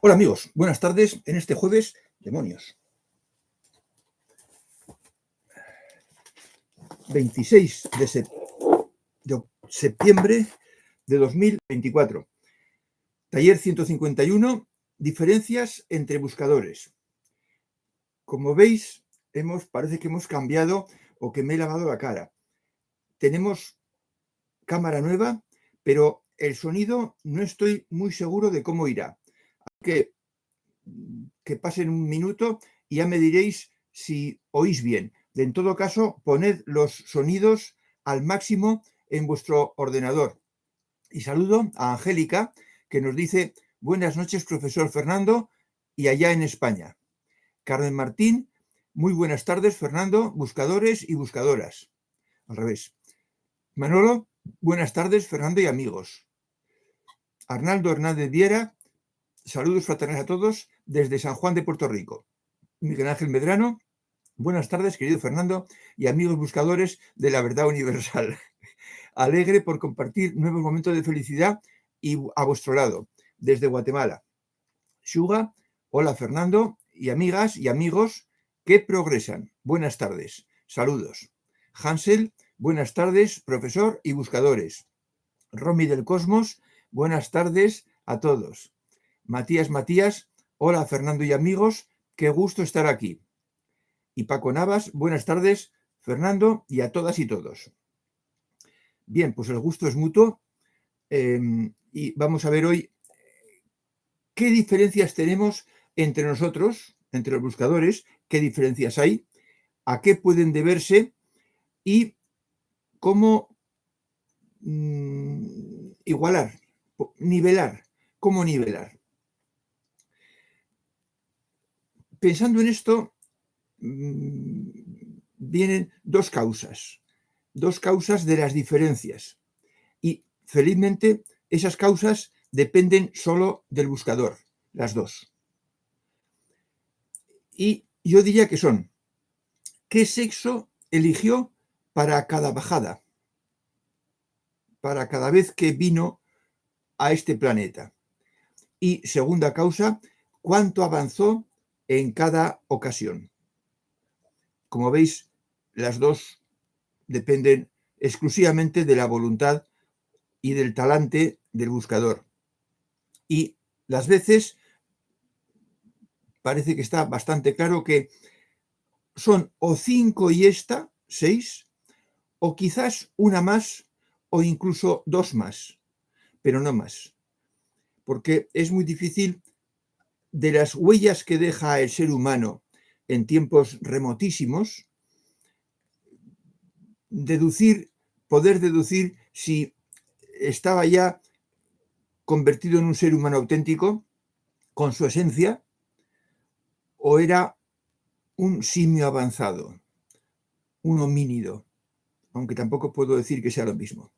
Hola amigos, buenas tardes en este jueves, demonios. 26 de septiembre de 2024. Taller 151, diferencias entre buscadores. Como veis, parece que hemos cambiado o que me he lavado la cara. Tenemos cámara nueva, pero el sonido no estoy muy seguro de cómo irá. Que pasen un minuto y ya me diréis si oís bien. En todo caso, poned los sonidos al máximo en vuestro ordenador. Y saludo a Angélica, que nos dice: buenas noches, profesor Fernando, y allá en España. Carmen Martín: muy buenas tardes, Fernando, buscadores y buscadoras. Al revés. Manolo: buenas tardes, Fernando y amigos. Arnaldo Hernández Viera: saludos fraternales a todos desde San Juan de Puerto Rico. Miguel Ángel Medrano: buenas tardes, querido Fernando y amigos buscadores de la verdad universal. Alegre por compartir nuevos momentos de felicidad y a vuestro lado, desde Guatemala. Shuga: hola Fernando y amigas y amigos que progresan. Buenas tardes. Saludos. Hansel: buenas tardes, profesor y buscadores. Romy del Cosmos: buenas tardes a todos. Matías: hola Fernando y amigos, qué gusto estar aquí. Y Paco Navas: buenas tardes, Fernando, y a todas y todos. Bien, pues el gusto es mutuo y vamos a ver hoy qué diferencias tenemos entre nosotros, entre los buscadores, qué diferencias hay, a qué pueden deberse y cómo nivelar. Pensando en esto, vienen dos causas de las diferencias. Y felizmente esas causas dependen solo del buscador, las dos. Y yo diría que son: ¿qué sexo eligió para cada bajada? Para cada vez que vino a este planeta. Y segunda causa: ¿cuánto avanzó en cada ocasión? Como veis, las dos dependen exclusivamente de la voluntad y del talante del buscador. Y las veces parece que está bastante claro que son o 5 y 6, o quizás una más, o incluso 2 más, pero no más. Porque es muy difícil, de las huellas que deja el ser humano en tiempos remotísimos, poder deducir si estaba ya convertido en un ser humano auténtico, con su esencia, o era un simio avanzado, un homínido, aunque tampoco puedo decir que sea lo mismo.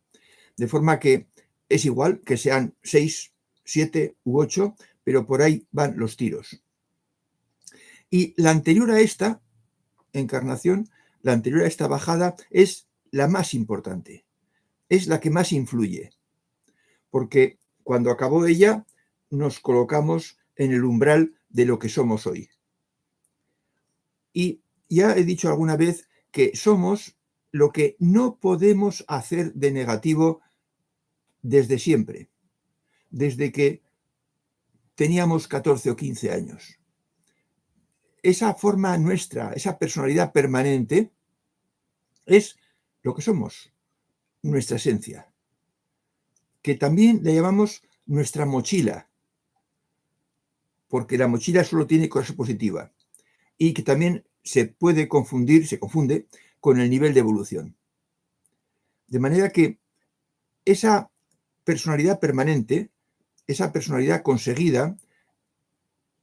De forma que es igual que sean 6, 7 u 8, pero por ahí van los tiros. Y la anterior a esta encarnación, la anterior a esta bajada, es la más importante, es la que más influye, porque cuando acabó ella, nos colocamos en el umbral de lo que somos hoy. Y ya he dicho alguna vez que somos lo que no podemos hacer de negativo desde siempre, desde que teníamos 14 o 15 años. Esa forma nuestra, esa personalidad permanente, es lo que somos, nuestra esencia, que también le llamamos nuestra mochila, porque la mochila solo tiene cosas positivas, y que también se confunde con el nivel de evolución. De manera que esa personalidad permanente, esa personalidad conseguida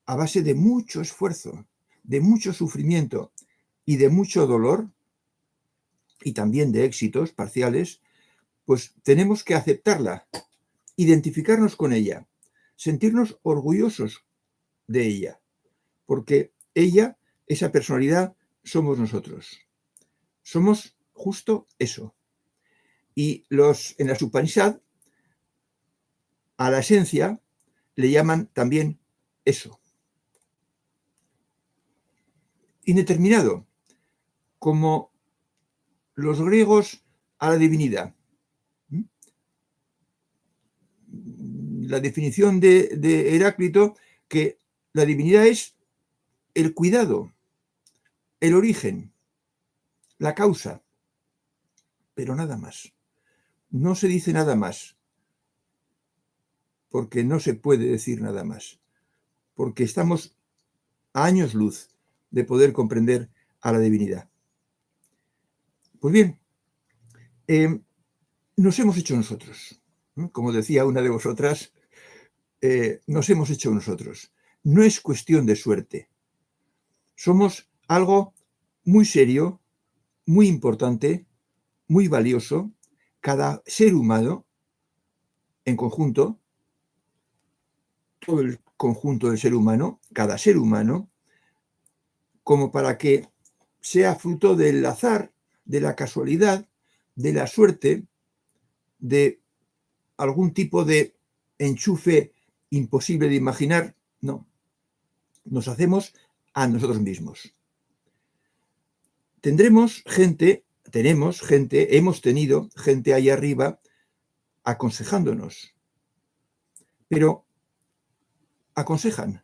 a base de mucho esfuerzo, de mucho sufrimiento y de mucho dolor, y también de éxitos parciales, pues tenemos que aceptarla, identificarnos con ella, sentirnos orgullosos de ella, porque ella, esa personalidad, somos nosotros. Somos justo eso. Y en la Upanishad, a la esencia le llaman también eso. Indeterminado, como los griegos a la divinidad. La definición de Heráclito, que la divinidad es el cuidado, el origen, la causa, pero nada más. No se dice nada más, porque no se puede decir nada más, porque estamos a años luz de poder comprender a la divinidad. Pues bien, nos hemos hecho nosotros. Como decía una de vosotras, nos hemos hecho nosotros. No es cuestión de suerte. Somos algo muy serio, muy importante, muy valioso. Cada ser humano en conjunto, todo el conjunto del ser humano, cada ser humano, como para que sea fruto del azar, de la casualidad, de la suerte, de algún tipo de enchufe imposible de imaginar. No, nos hacemos a nosotros mismos. Tenemos gente, hemos tenido gente ahí arriba aconsejándonos, pero aconsejan,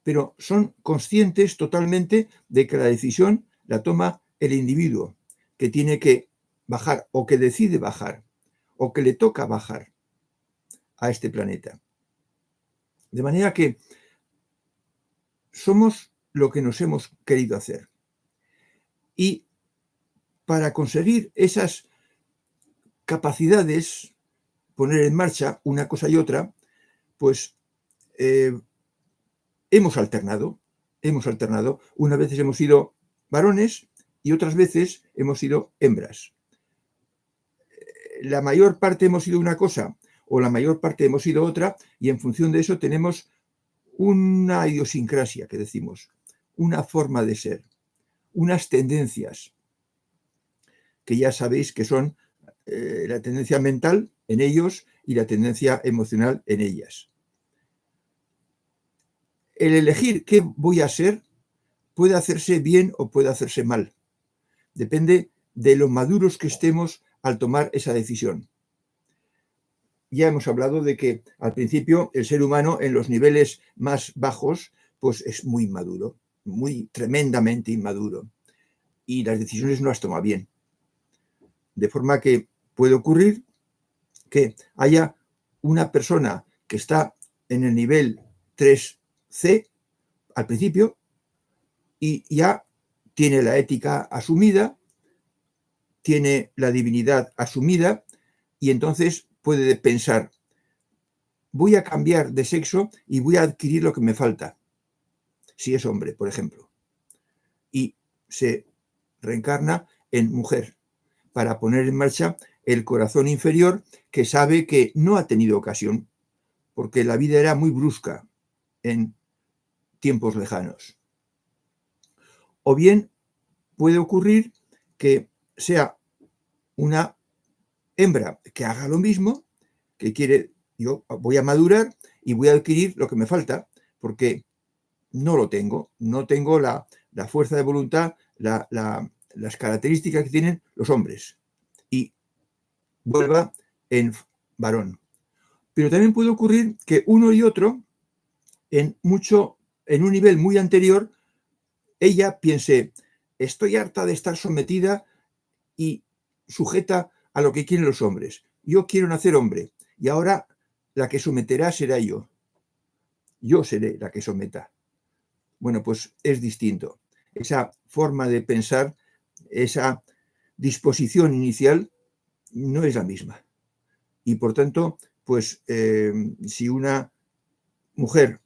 pero son conscientes totalmente de que la decisión la toma el individuo, que tiene que bajar o que decide bajar o que le toca bajar a este planeta. De manera que somos lo que nos hemos querido hacer. Y para conseguir esas capacidades, poner en marcha una cosa y otra, pues hemos alternado. Unas veces hemos sido varones y otras veces hemos sido hembras. La mayor parte hemos sido una cosa o la mayor parte hemos sido otra, y en función de eso tenemos una idiosincrasia, que decimos, una forma de ser, unas tendencias, que ya sabéis que son la tendencia mental en ellos y la tendencia emocional en ellas. El elegir qué voy a ser puede hacerse bien o puede hacerse mal. Depende de lo maduros que estemos al tomar esa decisión. Ya hemos hablado de que al principio el ser humano en los niveles más bajos pues es muy inmaduro, muy tremendamente inmaduro, y las decisiones no las toma bien. De forma que puede ocurrir que haya una persona que está en el nivel 3C al principio y ya tiene la ética asumida, tiene la divinidad asumida, y entonces puede pensar, voy a cambiar de sexo y voy a adquirir lo que me falta, si es hombre, por ejemplo, y se reencarna en mujer para poner en marcha el corazón inferior, que sabe que no ha tenido ocasión, porque la vida era muy brusca en tiempos lejanos. O bien puede ocurrir que sea una hembra que haga lo mismo, que quiere, yo voy a madurar y voy a adquirir lo que me falta, porque no lo tengo, no tengo la fuerza de voluntad, las características que tienen los hombres, y vuelva en varón. Pero también puede ocurrir que uno y otro, en un nivel muy anterior, ella piense, estoy harta de estar sometida y sujeta a lo que quieren los hombres. Yo quiero nacer hombre, y ahora la que someterá será yo. Yo seré la que someta. Bueno, pues es distinto. Esa forma de pensar, esa disposición inicial no es la misma. Y por tanto, pues si una mujer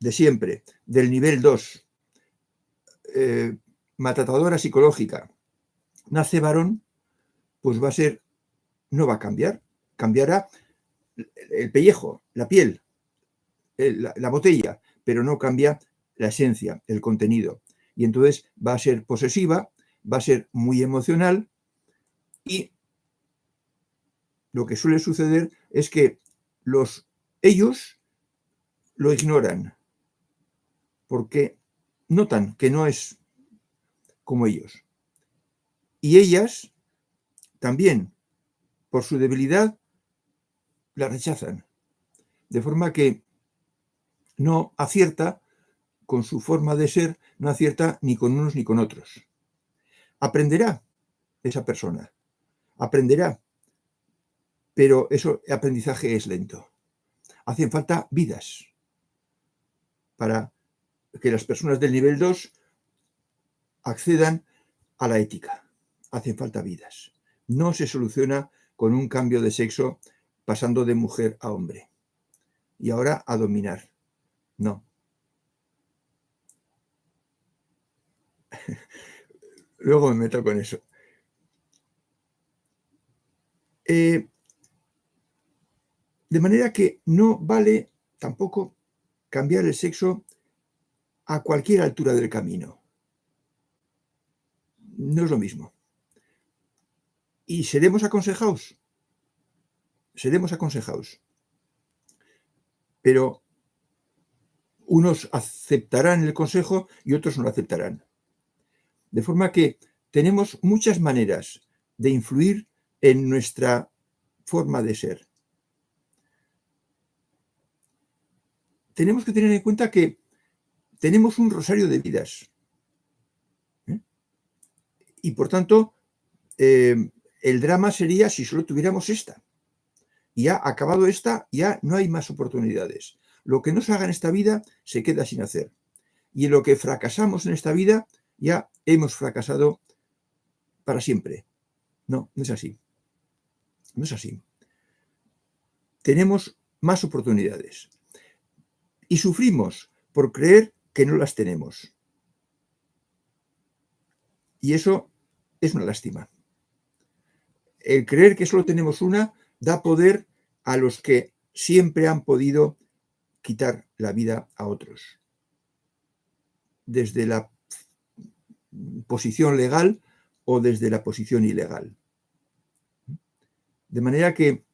de siempre, del nivel 2, maltratadora psicológica, nace varón, pues no va a cambiar, cambiará el pellejo, la piel, la botella, pero no cambia la esencia, el contenido. Y entonces va a ser posesiva, va a ser muy emocional, y lo que suele suceder es que ellos lo ignoran, porque notan que no es como ellos. Y ellas también, por su debilidad, la rechazan. De forma que no acierta con su forma de ser, no acierta ni con unos ni con otros. Aprenderá esa persona, aprenderá, pero ese aprendizaje es lento. Hacen falta vidas para que las personas del nivel 2 accedan a la ética. Hacen falta vidas. No se soluciona con un cambio de sexo pasando de mujer a hombre. Y ahora a dominar. No. Luego me meto con eso. De manera que no vale tampoco cambiar el sexo a cualquier altura del camino. No es lo mismo. Y seremos aconsejados. Seremos aconsejados. Pero unos aceptarán el consejo y otros no lo aceptarán. De forma que tenemos muchas maneras de influir en nuestra forma de ser. Tenemos que tener en cuenta que tenemos un rosario de vidas. Y por tanto, el drama sería si solo tuviéramos esta. Y ya acabado esta, ya no hay más oportunidades. Lo que no se haga en esta vida se queda sin hacer. Y en lo que fracasamos en esta vida, ya hemos fracasado para siempre. No, no es así. No es así. Tenemos más oportunidades. Y sufrimos por creer que no las tenemos. Y eso es una lástima. El creer que solo tenemos una da poder a los que siempre han podido quitar la vida a otros. Desde la posición legal o desde la posición ilegal. De manera que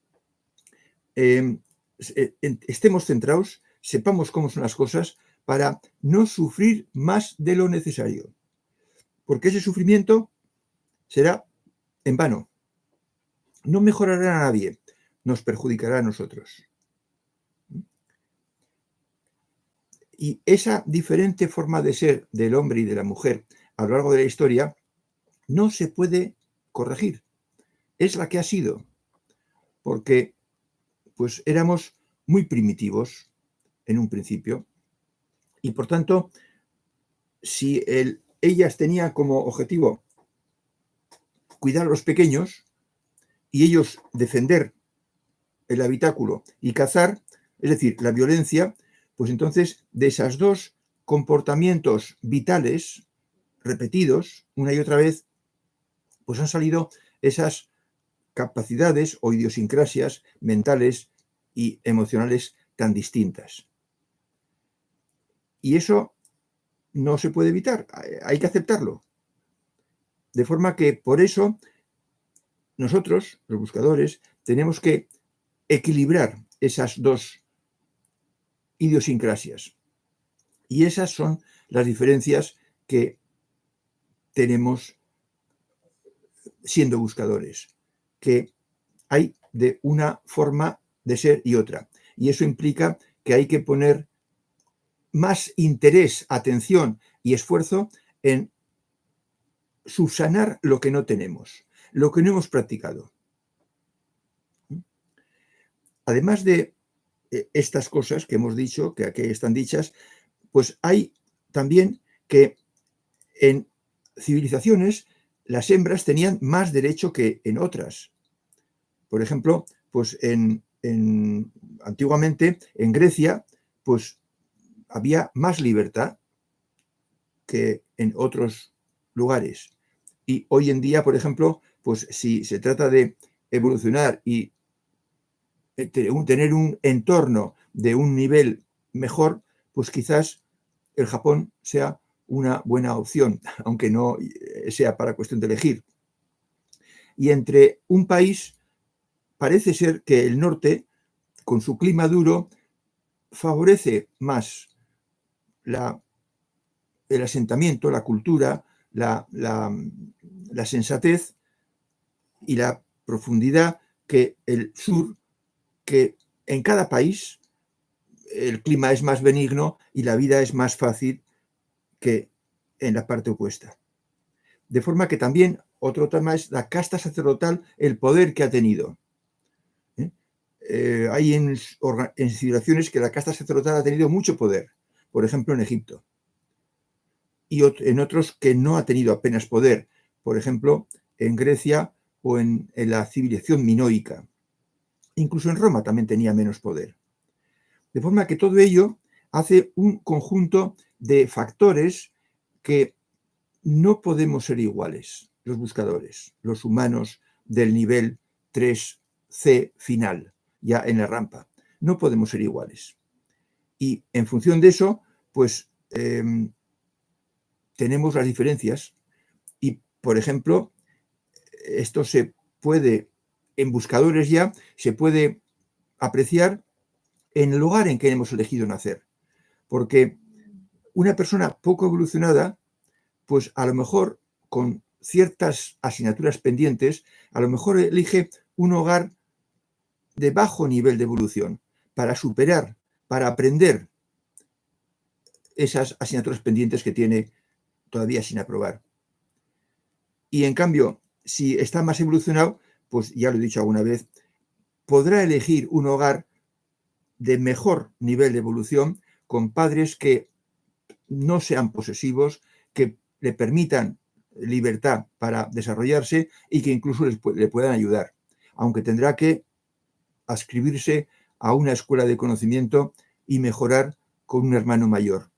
estemos centrados, sepamos cómo son las cosas para no sufrir más de lo necesario. Porque ese sufrimiento será en vano. No mejorará a nadie, nos perjudicará a nosotros. Y esa diferente forma de ser del hombre y de la mujer a lo largo de la historia no se puede corregir. Es la que ha sido, porque pues éramos muy primitivos en un principio y por tanto, si ellas tenían como objetivo cuidar a los pequeños y ellos defender el habitáculo y cazar, es decir, la violencia, pues entonces de esos dos comportamientos vitales repetidos una y otra vez, pues han salido esas capacidades o idiosincrasias mentales y emocionales tan distintas. Y eso no se puede evitar, hay que aceptarlo. De forma que por eso nosotros, los buscadores, tenemos que equilibrar esas dos idiosincrasias. Y esas son las diferencias que tenemos siendo buscadores, que hay de una forma de ser y otra. Y eso implica que hay que poner más interés, atención y esfuerzo en subsanar lo que no tenemos, lo que no hemos practicado. Además de estas cosas que hemos dicho, que aquí están dichas, pues hay también que en civilizaciones las hembras tenían más derecho que en otras. Por ejemplo, pues antiguamente en Grecia, pues había más libertad que en otros lugares. Y hoy en día, por ejemplo, pues si se trata de evolucionar y tener un entorno de un nivel mejor, pues quizás el Japón sea una buena opción, aunque no sea para cuestión de elegir. Y entre un país, parece ser que el norte, con su clima duro, favorece más la el asentamiento, la cultura, la sensatez y la profundidad que el sur, que en cada país el clima es más benigno y la vida es más fácil que en la parte opuesta. De forma que también otro tema es la casta sacerdotal, el poder que ha tenido. Hay en civilizaciones que la casta sacerdotal ha tenido mucho poder, por ejemplo en Egipto, y en otros que no ha tenido apenas poder, por ejemplo en Grecia o en la civilización minoica. Incluso en Roma también tenía menos poder. De forma que todo ello hace un conjunto de factores que no podemos ser iguales, los buscadores, los humanos del nivel 3C final, ya en la rampa. No podemos ser iguales. Y en función de eso, pues tenemos las diferencias. Y, por ejemplo, esto se puede, en buscadores ya, se puede apreciar en el lugar en que hemos elegido nacer. Porque una persona poco evolucionada, pues a lo mejor con ciertas asignaturas pendientes, a lo mejor elige un hogar de bajo nivel de evolución para superar, para aprender esas asignaturas pendientes que tiene todavía sin aprobar. Y en cambio, si está más evolucionado, pues ya lo he dicho alguna vez, podrá elegir un hogar de mejor nivel de evolución con padres que no sean posesivos, que le permitan libertad para desarrollarse y que incluso le puedan ayudar, aunque tendrá que adscribirse a una escuela de conocimiento y mejorar con un hermano mayor.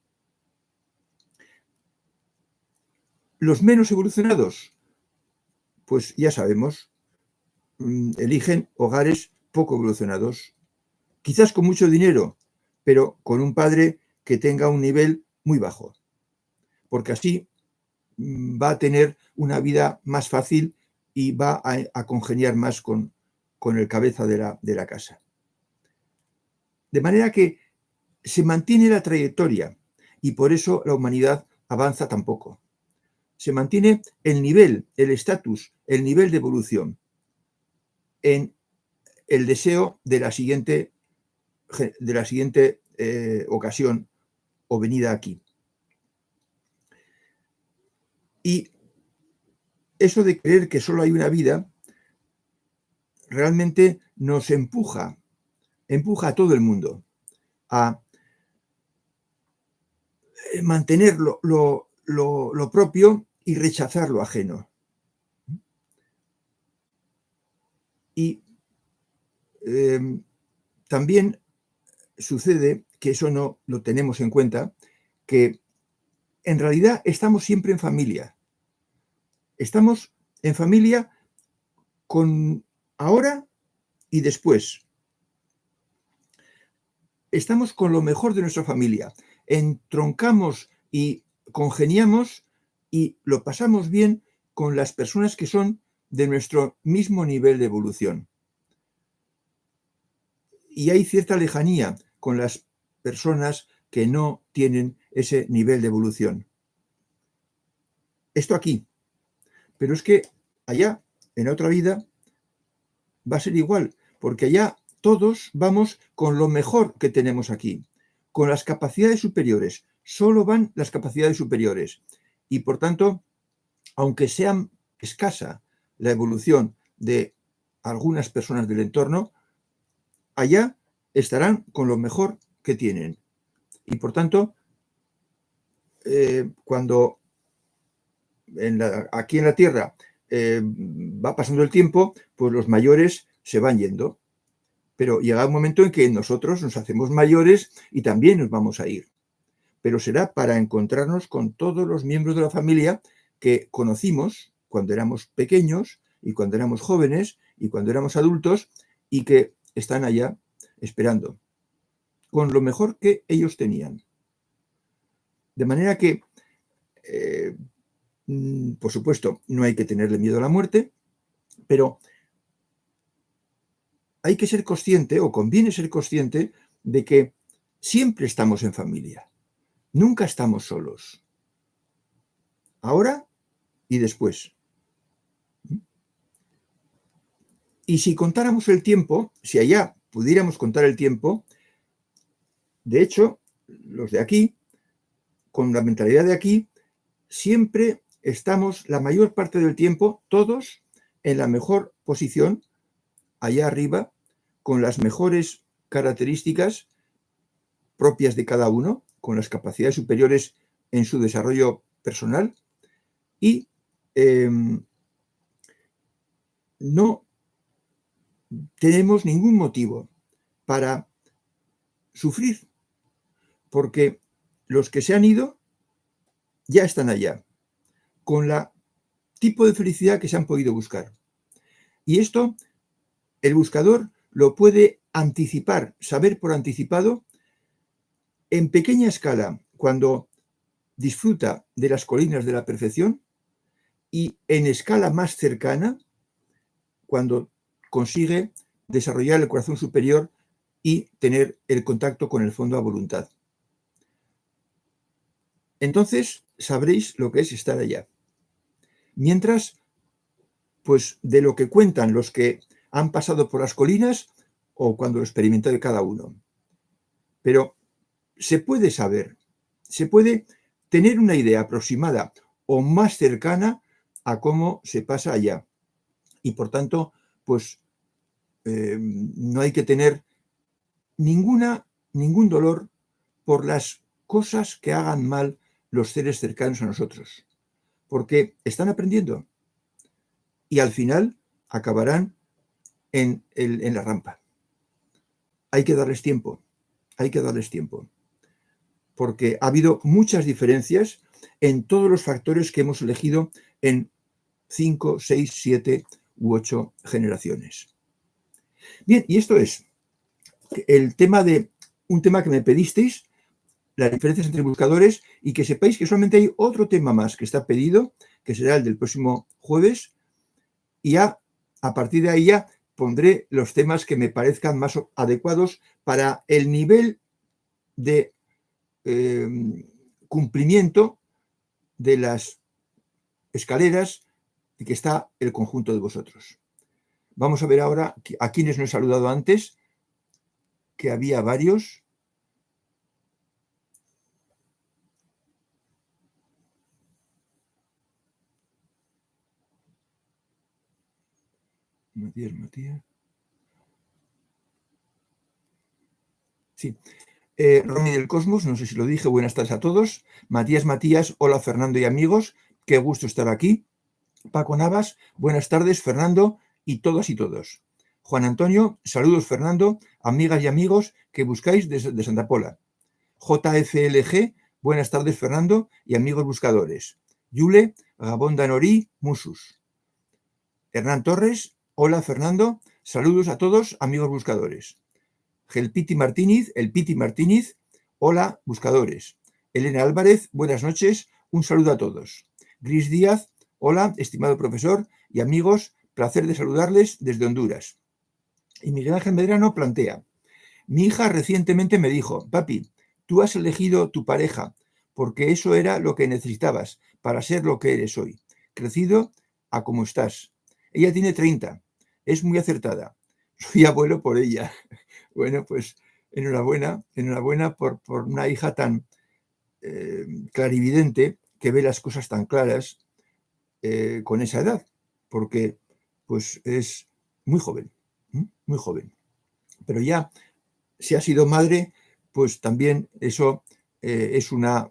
Los menos evolucionados, pues ya sabemos, eligen hogares poco evolucionados, quizás con mucho dinero, pero con un padre que tenga un nivel muy bajo, porque así va a tener una vida más fácil y va a congeniar más con el cabeza de la casa. De manera que se mantiene la trayectoria y por eso la humanidad avanza tan poco. Se mantiene el nivel, el estatus, el nivel de evolución en el deseo de la siguiente ocasión o venida aquí. Y eso de creer que solo hay una vida realmente nos empuja a todo el mundo a mantener lo propio y rechazar lo ajeno. Y también sucede, que eso no lo tenemos en cuenta, que en realidad estamos siempre en familia. Estamos en familia con ahora y después. Estamos con lo mejor de nuestra familia. Entroncamos y congeniamos y lo pasamos bien con las personas que son de nuestro mismo nivel de evolución. Y hay cierta lejanía con las personas que no tienen ese nivel de evolución. Esto aquí. Pero es que allá, en otra vida, va a ser igual, porque allá todos vamos con lo mejor que tenemos aquí, con las capacidades superiores. Solo van las capacidades superiores. Y por tanto, aunque sea escasa la evolución de algunas personas del entorno, allá estarán con lo mejor que tienen. Y por tanto, cuando aquí en la Tierra va pasando el tiempo, pues los mayores se van yendo. Pero llega un momento en que nosotros nos hacemos mayores y también nos vamos a ir. Pero será para encontrarnos con todos los miembros de la familia que conocimos cuando éramos pequeños y cuando éramos jóvenes y cuando éramos adultos y que están allá esperando, con lo mejor que ellos tenían. De manera que, por supuesto, no hay que tenerle miedo a la muerte, pero hay que ser consciente, o conviene ser consciente, de que siempre estamos en familia. Nunca estamos solos. ahora y después. Y si contáramos el tiempo, si allá pudiéramos contar el tiempo, de hecho, los de aquí, con la mentalidad de aquí, siempre estamos la mayor parte del tiempo todos en la mejor posición, allá arriba, con las mejores características propias de cada uno, con las capacidades superiores en su desarrollo personal y no tenemos ningún motivo para sufrir, porque los que se han ido ya están allá, con la tipo de felicidad que se han podido buscar. Y esto, el buscador lo puede anticipar, saber por anticipado, en pequeña escala, cuando disfruta de las colinas de la perfección, y en escala más cercana, cuando consigue desarrollar el corazón superior y tener el contacto con el fondo a voluntad. Entonces sabréis lo que es estar allá. Mientras, pues de lo que cuentan los que han pasado por las colinas o cuando lo experimenta de cada uno. Pero se puede saber, se puede tener una idea aproximada o más cercana a cómo se pasa allá. Y por tanto, pues no hay que tener ningún dolor por las cosas que hagan mal los seres cercanos a nosotros, porque están aprendiendo y al final acabarán en la rampa. Hay que darles tiempo, porque ha habido muchas diferencias en todos los factores que hemos elegido en 5, 6, 7 u 8 generaciones. Bien, y esto es un tema que me pedisteis, las diferencias entre buscadores, y que sepáis que solamente hay otro tema más que está pedido, que será el del próximo jueves, y ya a partir de ahí ya pondré los temas que me parezcan más adecuados para el nivel de cumplimiento de las escaleras de que está el conjunto de vosotros. Vamos a ver ahora a quienes no he saludado antes, que había varios. Matías. Sí. Romy del Cosmos, no sé si lo dije, buenas tardes a todos. Matías, hola Fernando y amigos, qué gusto estar aquí. Paco Navas, buenas tardes Fernando y todas y todos. Juan Antonio, saludos Fernando, amigas y amigos que buscáis de Santa Pola. JFLG, buenas tardes Fernando y amigos buscadores. Yule, Gabón Danorí, Musus. Hernán Torres, hola Fernando, saludos a todos amigos buscadores. El Piti Martínez, hola buscadores. Elena Álvarez, buenas noches, un saludo a todos. Gris Díaz, hola estimado profesor y amigos, placer de saludarles desde Honduras. Y Miguel Ángel Medrano plantea, mi hija recientemente me dijo, papi, tú has elegido tu pareja porque eso era lo que necesitabas para ser lo que eres hoy, crecido a como estás. Ella tiene 30, es muy acertada. Soy abuelo por ella. Bueno, pues enhorabuena por una hija tan clarividente que ve las cosas tan claras con esa edad, porque pues es muy joven, muy joven. Pero ya, si ha sido madre, pues también eso es una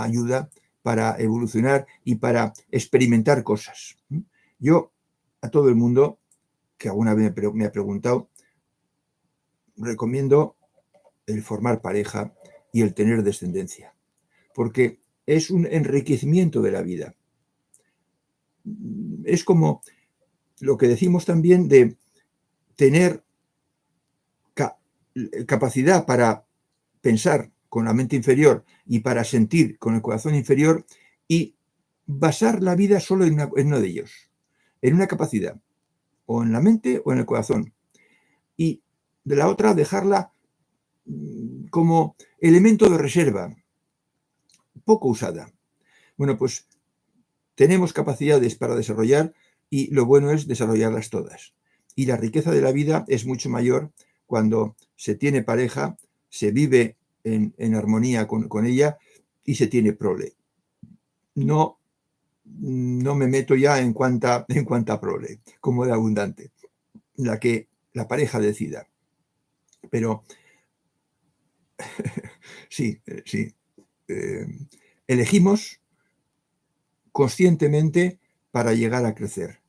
ayuda para evolucionar y para experimentar cosas. Yo, a todo el mundo que alguna vez me ha preguntado, recomiendo el formar pareja y el tener descendencia, porque es un enriquecimiento de la vida. Es como lo que decimos también de tener capacidad para pensar con la mente inferior y para sentir con el corazón inferior y basar la vida solo en uno de ellos, en una capacidad, o en la mente o en el corazón. Y de la otra dejarla como elemento de reserva, poco usada. Bueno, pues tenemos capacidades para desarrollar y lo bueno es desarrollarlas todas. Y la riqueza de la vida es mucho mayor cuando se tiene pareja, se vive en armonía con ella y se tiene prole. No, no me meto ya en cuanta prole, como de abundante, la que la pareja decida. Pero sí, sí. Elegimos conscientemente para llegar a crecer.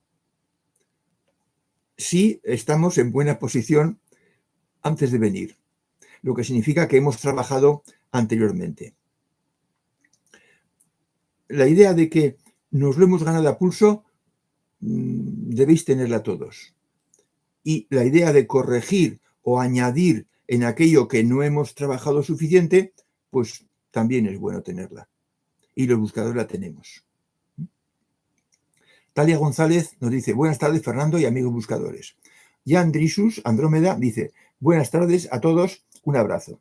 Si estamos en buena posición antes de venir, lo que significa que hemos trabajado anteriormente. La idea de que nos lo hemos ganado a pulso, debéis tenerla todos. Y la idea de corregir o añadir en aquello que no hemos trabajado suficiente, pues también es bueno tenerla. Y los buscadores la tenemos. Talia González nos dice, buenas tardes Fernando y amigos buscadores. Jan Drisus, Andrómeda, dice, buenas tardes a todos, un abrazo.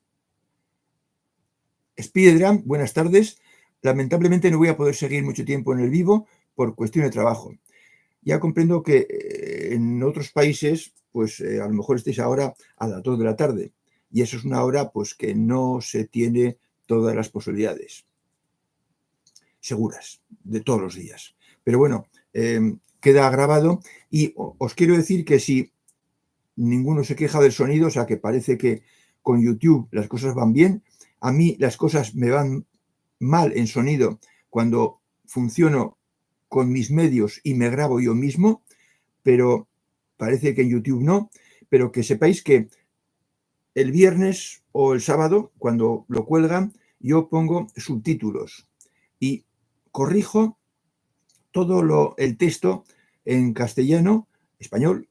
Spidergram, buenas tardes. Lamentablemente no voy a poder seguir mucho tiempo en el vivo por cuestión de trabajo. Ya comprendo que en otros países, pues a lo mejor estéis ahora a las 2 de la tarde y eso es una hora pues que no se tiene todas las posibilidades seguras de todos los días. Pero bueno, queda grabado y os quiero decir que si ninguno se queja del sonido, o sea que parece que con YouTube las cosas van bien, a mí las cosas me van mal en sonido cuando funciono con mis medios y me grabo yo mismo, pero parece que en YouTube no, pero que sepáis que el viernes o el sábado, cuando lo cuelgan, yo pongo subtítulos y corrijo todo el texto en castellano, español,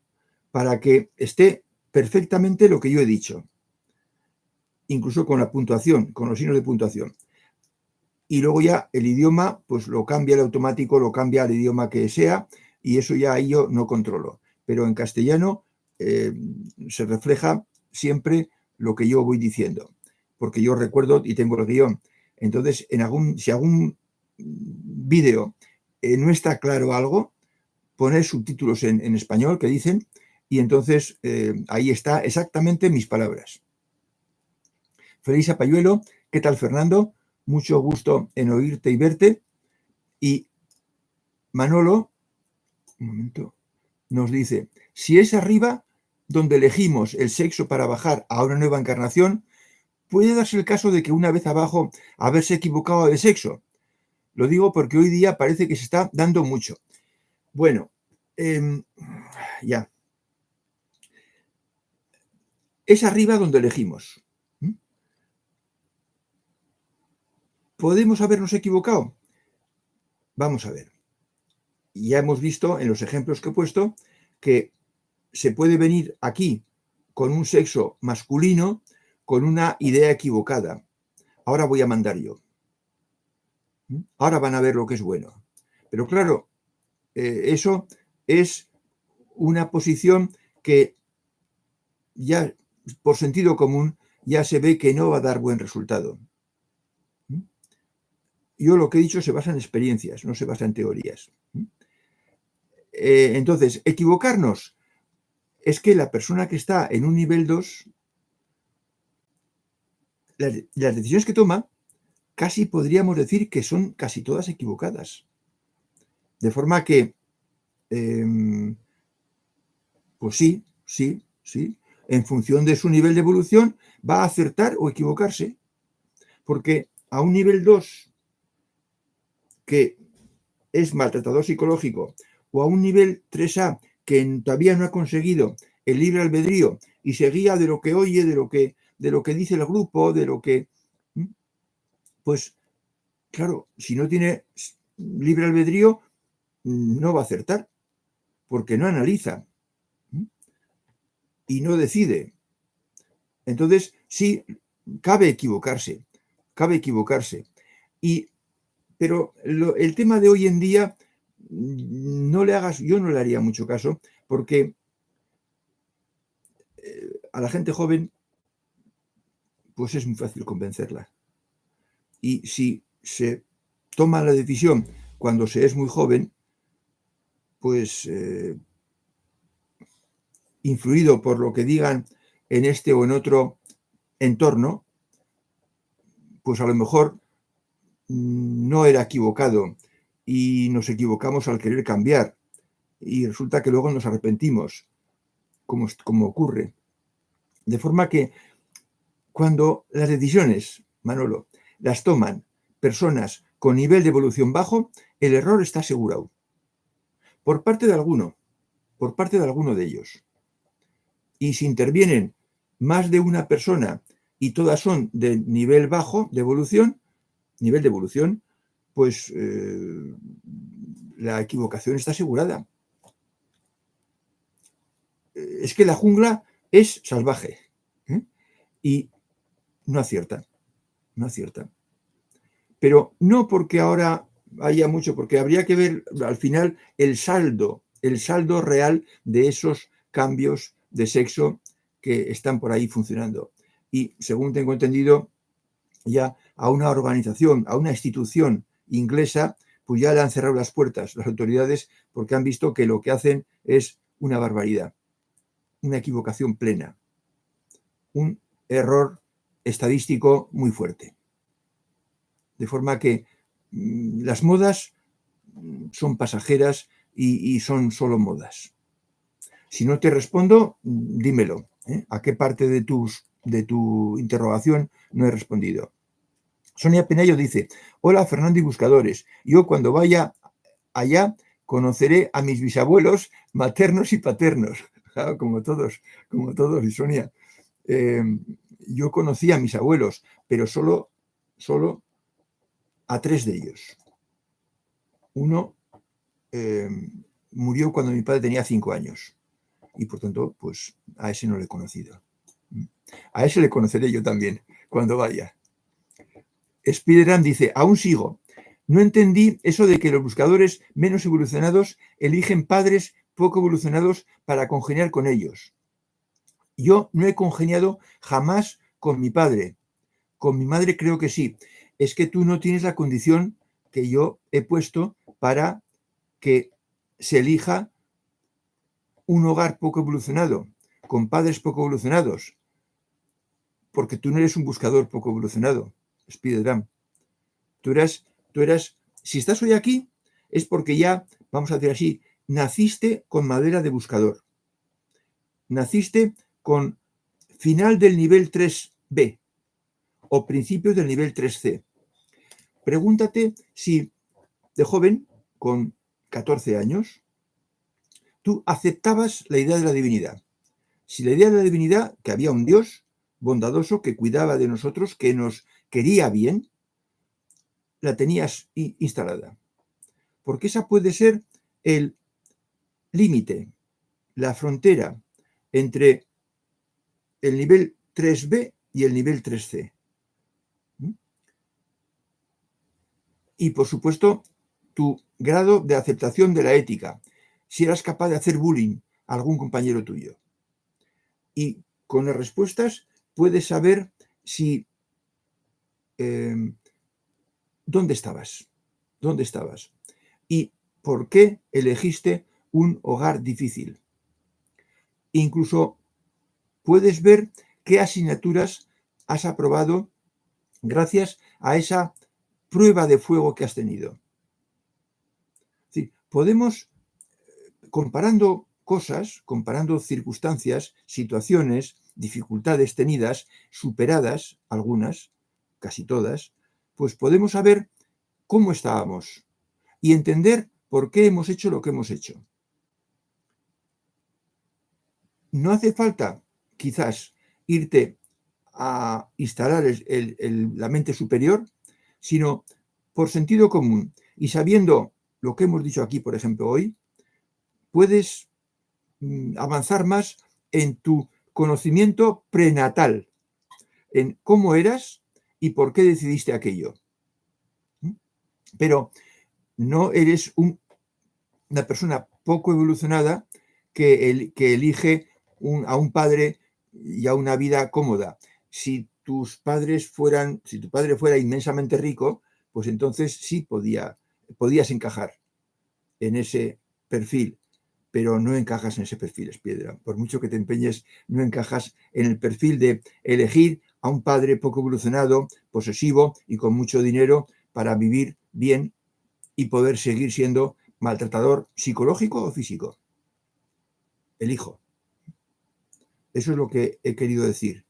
para que esté perfectamente lo que yo he dicho, incluso con la puntuación, con los signos de puntuación. Y luego ya el idioma, pues lo cambia el automático, lo cambia al idioma que sea, y eso ya ahí yo no controlo. Pero en castellano se refleja siempre lo que yo voy diciendo, porque yo recuerdo y tengo el guión. Entonces, si algún vídeo no está claro algo, poner subtítulos en español que dicen, y entonces ahí está exactamente mis palabras. Feliz Apayuelo, ¿qué tal Fernando? Mucho gusto en oírte y verte. Y Manolo, un momento, nos dice, si es arriba donde elegimos el sexo para bajar a una nueva encarnación, puede darse el caso de que una vez abajo haberse equivocado de sexo. Lo digo porque hoy día parece que se está dando mucho. Bueno, ya. Es arriba donde elegimos. ¿Podemos habernos equivocado? Vamos a ver. Ya hemos visto en los ejemplos que he puesto que se puede venir aquí con un sexo masculino con una idea equivocada. Ahora voy a mandar yo. Ahora van a ver lo que es bueno. Pero claro, eso es una posición que ya por sentido común ya se ve que no va a dar buen resultado. Yo lo que he dicho se basa en experiencias, no se basa en teorías. Entonces, equivocarnos es que la persona que está en un nivel 2, las decisiones que toma, casi podríamos decir que son casi todas equivocadas. De forma que, pues sí, en función de su nivel de evolución, va a acertar o equivocarse. Porque a un nivel 2 que es maltratador psicológico, o a un nivel 3A que todavía no ha conseguido el libre albedrío y se guía de lo que oye, de lo que dice el grupo, de lo que... Pues, claro, si no tiene libre albedrío, no va a acertar, porque no analiza y no decide. Entonces, sí, cabe equivocarse. Pero el tema de hoy en día, yo no le haría mucho caso, porque a la gente joven, pues es muy fácil convencerla. Y si se toma la decisión cuando se es muy joven, pues influido por lo que digan en este o en otro entorno, pues a lo mejor no era equivocado y nos equivocamos al querer cambiar y resulta que luego nos arrepentimos, como ocurre. De forma que cuando las decisiones, Manolo, las toman personas con nivel de evolución bajo, el error está asegurado. Por parte de alguno de ellos. Y si intervienen más de una persona y todas son de nivel bajo de evolución, pues la equivocación está asegurada. Es que la jungla es salvaje, ¿eh? Y no acierta. Pero no porque ahora haya mucho, porque habría que ver al final el saldo real de esos cambios de sexo que están por ahí funcionando. Y según tengo entendido, ya a una organización, a una institución inglesa, pues ya le han cerrado las puertas las autoridades porque han visto que lo que hacen es una barbaridad, una equivocación plena, un error estadístico muy fuerte. De forma que las modas son pasajeras y son solo modas. Si no te respondo, dímelo. ¿A qué parte de tu interrogación no he respondido? Sonia Penayo dice: hola Fernando y buscadores, yo cuando vaya allá conoceré a mis bisabuelos maternos y paternos. Claro, como todos, y Sonia. Yo conocí a mis abuelos, pero solo a 3 de ellos. Uno murió cuando mi padre tenía 5 años y por tanto, pues a ese no le he conocido. A ese le conoceré yo también cuando vaya. Spiderman dice: aún sigo. No entendí eso de que los buscadores menos evolucionados eligen padres poco evolucionados para congeniar con ellos. Yo no he congeniado jamás con mi padre. Con mi madre creo que sí. Es que tú no tienes la condición que yo he puesto para que se elija un hogar poco evolucionado, con padres poco evolucionados, porque tú no eres un buscador poco evolucionado, Spider-Man. Tú eras, si estás hoy aquí, es porque ya, vamos a decir así, naciste con madera de buscador. Naciste con final del nivel 3B o principios del nivel 3C. Pregúntate si de joven, con 14 años, tú aceptabas la idea de la divinidad. Si la idea de la divinidad, que había un Dios bondadoso que cuidaba de nosotros, que nos quería bien, la tenías instalada. Porque esa puede ser el límite, la frontera entre el nivel 3B y el nivel 3C. Y, por supuesto, tu grado de aceptación de la ética, si eras capaz de hacer bullying a algún compañero tuyo. Y con las respuestas puedes saber si dónde estabas y por qué elegiste un hogar difícil. Incluso puedes ver qué asignaturas has aprobado gracias a esa prueba de fuego que has tenido. Sí, podemos, comparando cosas, comparando circunstancias, situaciones, dificultades tenidas, superadas, algunas, casi todas, pues podemos saber cómo estábamos y entender por qué hemos hecho lo que hemos hecho. No hace falta, quizás, irte a instalar la mente superior, sino por sentido común y sabiendo lo que hemos dicho aquí, por ejemplo, hoy, puedes avanzar más en tu conocimiento prenatal, en cómo eras y por qué decidiste aquello. Pero no eres una persona poco evolucionada que elige a un padre y a una vida cómoda. Si tu padre fuera inmensamente rico, pues entonces sí podías encajar en ese perfil, pero no encajas en ese perfil, es piedra. Por mucho que te empeñes, no encajas en el perfil de elegir a un padre poco evolucionado, posesivo y con mucho dinero para vivir bien y poder seguir siendo maltratador psicológico o físico. El hijo. Eso es lo que he querido decir.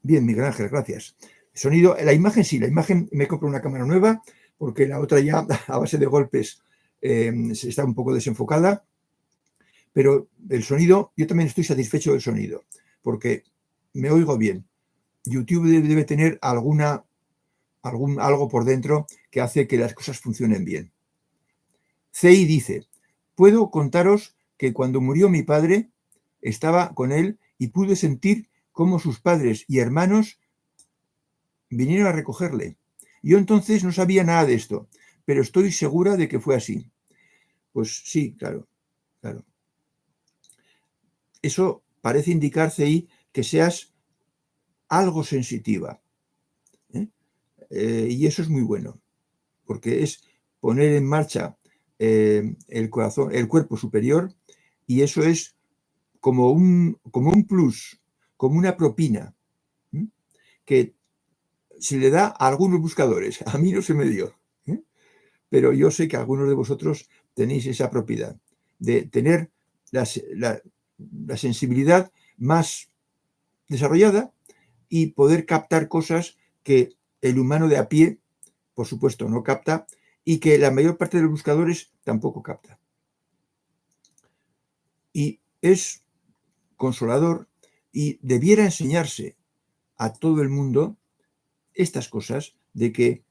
Bien, Miguel Ángel, gracias. Sonido, la imagen sí, la imagen me compro una cámara nueva porque la otra ya a base de golpes está un poco desenfocada, pero el sonido, yo también estoy satisfecho del sonido porque me oigo bien. YouTube debe tener algo por dentro que hace que las cosas funcionen bien. CI dice, puedo contaros que cuando murió mi padre estaba con él y pude sentir cómo sus padres y hermanos vinieron a recogerle. Yo entonces no sabía nada de esto, pero estoy segura de que fue así. Pues sí, claro. Eso parece indicar, CI, que seas algo sensitiva. Y eso es muy bueno, porque es poner en marcha el corazón, el cuerpo superior, y eso es como un plus, como una propina, que se le da a algunos buscadores. A mí no se me dio, pero yo sé que algunos de vosotros tenéis esa propiedad de tener la sensibilidad más desarrollada y poder captar cosas que el humano de a pie, por supuesto, no capta y que la mayor parte de los buscadores tampoco capta. Y es consolador y debiera enseñarse a todo el mundo estas cosas de que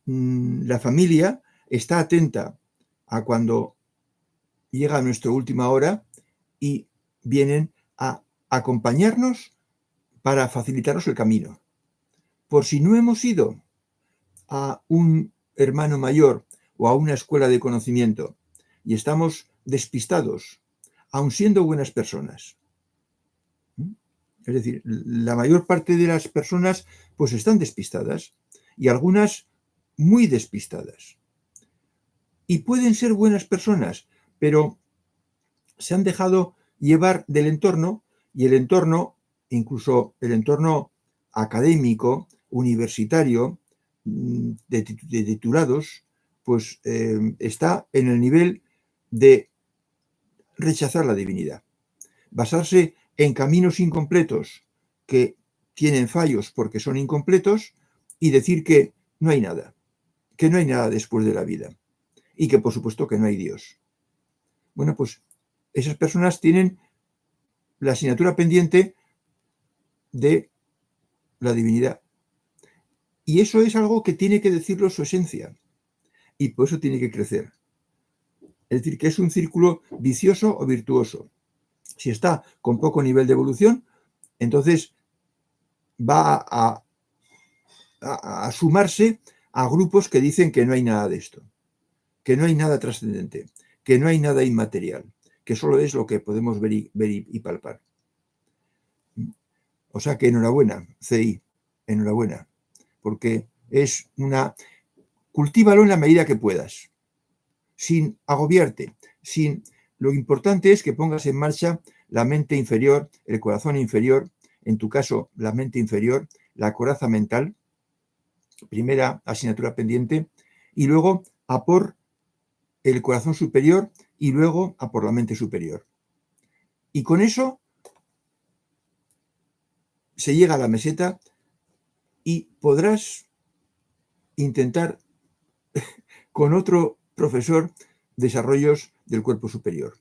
la familia está atenta a cuando llega nuestra última hora y vienen a acompañarnos para facilitarnos el camino. Por si no hemos ido a un hermano mayor o a una escuela de conocimiento y estamos despistados, aun siendo buenas personas. Es decir, la mayor parte de las personas pues están despistadas y algunas muy despistadas. Y pueden ser buenas personas, pero se han dejado llevar del entorno y el entorno, incluso el entorno académico, universitario, de titulados, pues está en el nivel de rechazar la divinidad. Basarse en caminos incompletos que tienen fallos porque son incompletos y decir que no hay nada después de la vida y que por supuesto que no hay Dios. Bueno, pues esas personas tienen la asignatura pendiente de la divinidad. Y eso es algo que tiene que decirlo su esencia. Y por eso tiene que crecer. Es decir, que es un círculo vicioso o virtuoso. Si está con poco nivel de evolución, entonces va a sumarse a grupos que dicen que no hay nada de esto, que no hay nada trascendente, que no hay nada inmaterial, que solo es lo que podemos ver y palpar. O sea que enhorabuena, CI, enhorabuena, porque es cultívalo en la medida que puedas, sin agobiarte, lo importante es que pongas en marcha la mente inferior, el corazón inferior, en tu caso la mente inferior, la coraza mental, primera asignatura pendiente, y luego a por el corazón superior y luego a por la mente superior. Y con eso se llega a la meseta y podrás intentar con otro profesor desarrollos del cuerpo superior.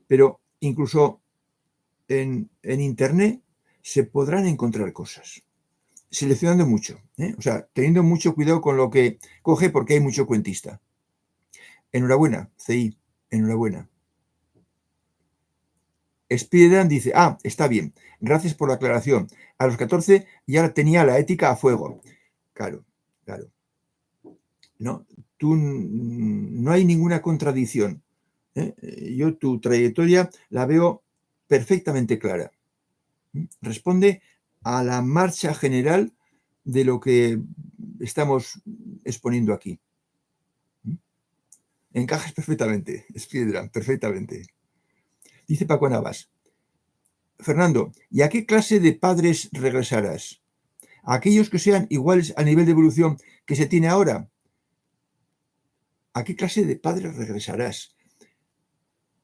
Pero incluso en Internet se podrán encontrar cosas, seleccionando mucho, o sea, teniendo mucho cuidado con lo que coge porque hay mucho cuentista. Enhorabuena, CI, enhorabuena. Spiderman dice, está bien, gracias por la aclaración. A los 14 ya tenía la ética a fuego. Claro. No, no hay ninguna contradicción. Yo tu trayectoria la veo perfectamente clara. Responde a la marcha general de lo que estamos exponiendo aquí. Encajas perfectamente, Spiedra, perfectamente. Dice Paco Navas: Fernando, ¿y a qué clase de padres regresarás? ¿A aquellos que sean iguales a nivel de evolución que se tiene ahora? ¿A qué clase de padres regresarás?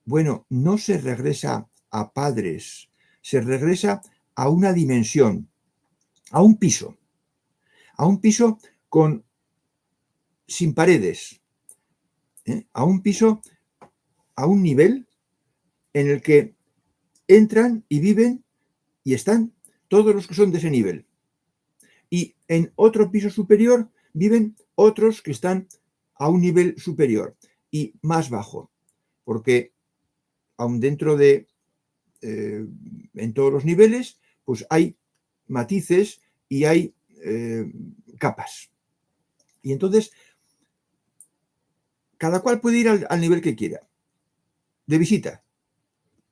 Bueno, no se regresa a padres, se regresa a una dimensión, a un piso con sin paredes, a un piso, a un nivel en el que entran y viven y están todos los que son de ese nivel. Y en otro piso superior viven otros que están a un nivel superior y más bajo, porque aun dentro de, en todos los niveles, pues hay matices y hay capas. Y entonces, cada cual puede ir al nivel que quiera, de visita,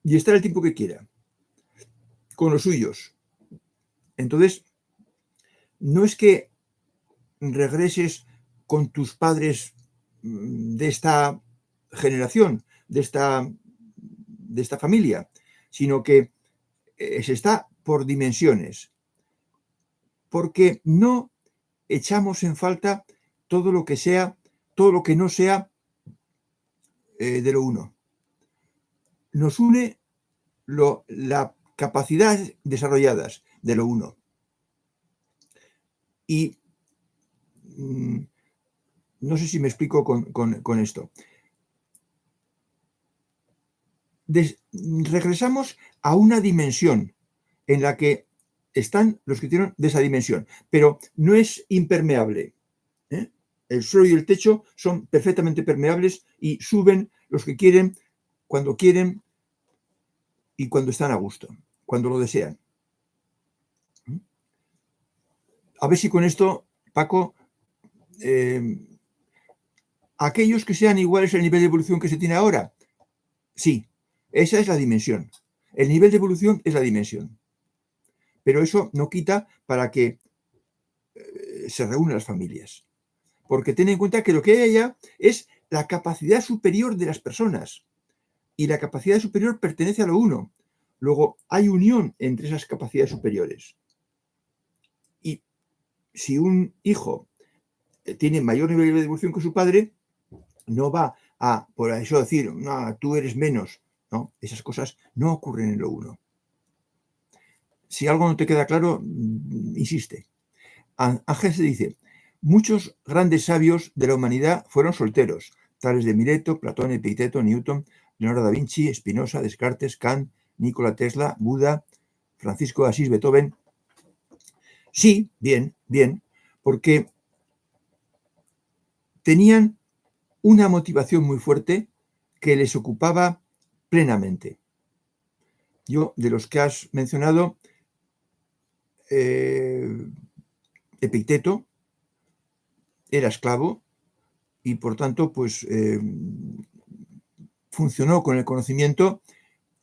y estar el tiempo que quiera, con los suyos. Entonces, no es que regreses con tus padres de esta generación, de esta familia, sino que se está por dimensiones, porque no echamos en falta todo lo que sea, todo lo que no sea de lo uno. Nos une la capacidad desarrolladas de lo uno. Y no sé si me explico con esto. Regresamos a una dimensión en la que están los que tienen de esa dimensión, pero no es impermeable. El suelo y el techo son perfectamente permeables y suben los que quieren, cuando quieren y cuando están a gusto, cuando lo desean. A ver si con esto, Paco, aquellos que sean iguales al nivel de evolución que se tiene ahora, sí, esa es la dimensión. El nivel de evolución es la dimensión. Pero eso no quita para que se reúnan las familias. Porque ten en cuenta que lo que hay allá es la capacidad superior de las personas. Y la capacidad superior pertenece a lo uno. Luego hay unión entre esas capacidades superiores. Y si un hijo tiene mayor nivel de evolución que su padre, no va a, por eso decir, no, tú eres menos. No, esas cosas no ocurren en lo uno. Si algo no te queda claro, insiste. Ángel se dice: muchos grandes sabios de la humanidad fueron solteros, tales de Mileto, Platón, Epicteto, Newton, Leonardo da Vinci, Spinoza, Descartes, Kant, Nikola Tesla, Buda, Francisco de Asís, Beethoven. Sí, bien, porque tenían una motivación muy fuerte que les ocupaba plenamente. Yo, de los que has mencionado, Epicteto era esclavo y por tanto, pues funcionó con el conocimiento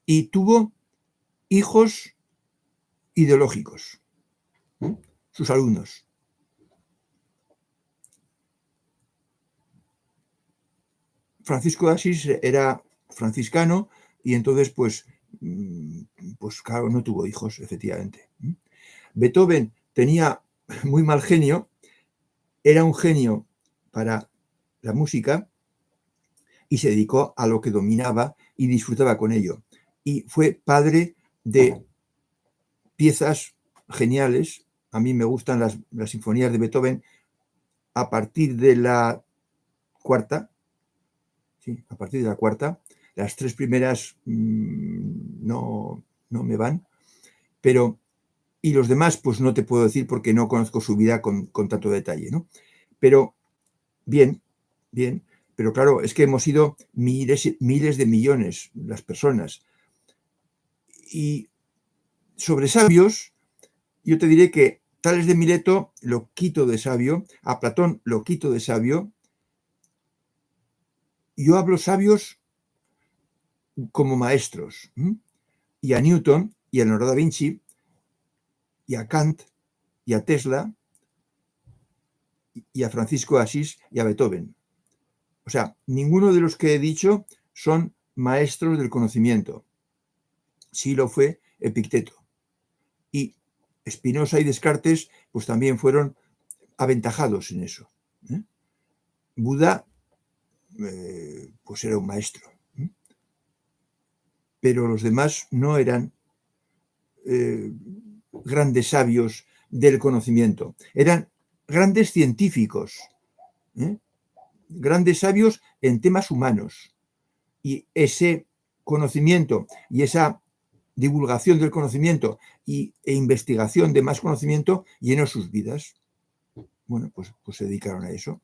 y tuvo hijos ideológicos, sus alumnos. Francisco de Asís era franciscano y entonces, pues claro, no tuvo hijos, efectivamente. Beethoven tenía muy mal genio, era un genio para la música y se dedicó a lo que dominaba y disfrutaba con ello. Y fue padre de piezas geniales. A mí me gustan las sinfonías de Beethoven a partir de la cuarta. Sí, a partir de la cuarta. Las tres primeras no me van. Pero, y los demás, pues no te puedo decir porque no conozco su vida con tanto detalle, ¿no? Pero bien. Pero claro, es que hemos sido miles de millones las personas. Y sobre sabios, yo te diré que Tales de Mileto lo quito de sabio, a Platón lo quito de sabio. Yo hablo sabios como maestros. Y a Newton y a Leonardo da Vinci y a Kant, y a Tesla, y a Francisco de Asís, y a Beethoven. O sea, ninguno de los que he dicho son maestros del conocimiento. Sí lo fue Epicteto. Y Spinoza y Descartes, pues también fueron aventajados en eso. Buda, pues era un maestro. Pero los demás no eran grandes sabios del conocimiento. Eran grandes científicos, grandes sabios en temas humanos. Y ese conocimiento y esa divulgación del conocimiento e investigación de más conocimiento llenó sus vidas. Bueno, pues se dedicaron a eso.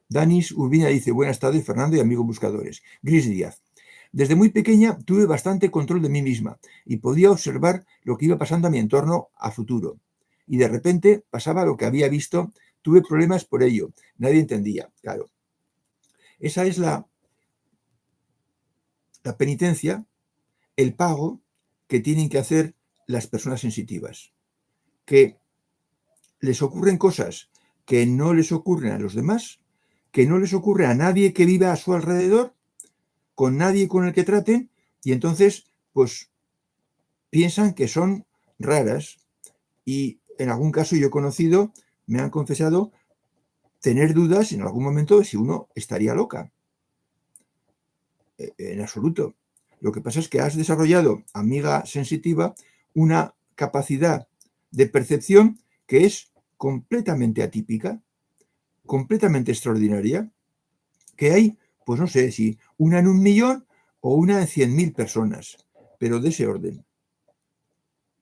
Danis Urbina dice, buenas tardes, Fernando y amigos buscadores. Gris Díaz. Desde muy pequeña tuve bastante control de mí misma y podía observar lo que iba pasando a mi entorno a futuro. Y de repente pasaba lo que había visto, tuve problemas por ello. Nadie entendía, claro. Esa es la penitencia, el pago que tienen que hacer las personas sensitivas. Que les ocurren cosas que no les ocurren a los demás, que no les ocurre a nadie que viva a su alrededor, con nadie con el que traten, y entonces, pues, piensan que son raras. Y en algún caso yo he conocido, me han confesado, tener dudas en algún momento de si uno estaría loca. En absoluto. Lo que pasa es que has desarrollado, amiga sensitiva, una capacidad de percepción que es completamente atípica, completamente extraordinaria, que hay, pues no sé si una en 1.000.000 o una en 100.000 personas, pero de ese orden.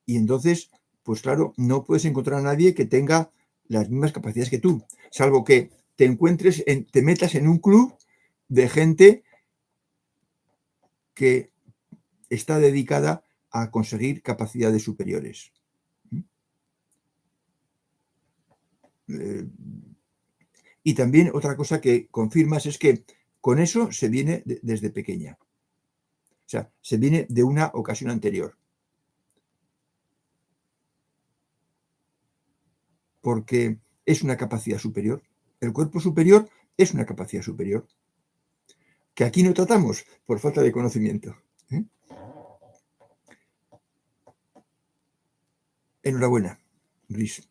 Y entonces, pues claro, no puedes encontrar a nadie que tenga las mismas capacidades que tú, salvo que te metas en un club de gente que está dedicada a conseguir capacidades superiores. Y también otra cosa que confirmas es que con eso se viene desde pequeña. O sea, se viene de una ocasión anterior. Porque es una capacidad superior. El cuerpo superior es una capacidad superior. Que aquí no tratamos por falta de conocimiento. Enhorabuena, Luis.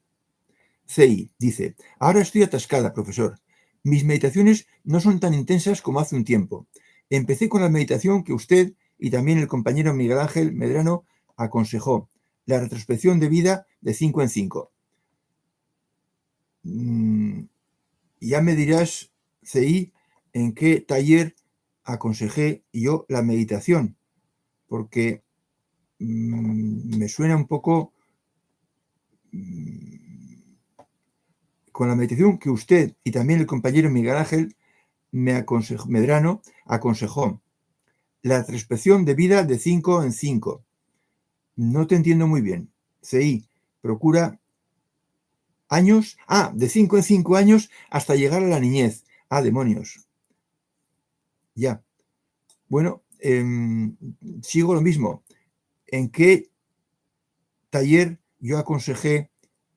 CI dice, ahora estoy atascada, profesor. Mis meditaciones no son tan intensas como hace un tiempo. Empecé con la meditación que usted y también el compañero Miguel Ángel Medrano aconsejó, la retrospección de vida de 5 en 5. Ya me dirás, CI, en qué taller aconsejé yo la meditación, porque me suena un poco con la meditación que usted y también el compañero Miguel Ángel Medrano aconsejó, la retrospección de vida de 5 en 5. No te entiendo muy bien. CI, procura años, de 5 en 5 años hasta llegar a la niñez. Demonios. Ya. Bueno, sigo lo mismo. ¿En qué taller yo aconsejé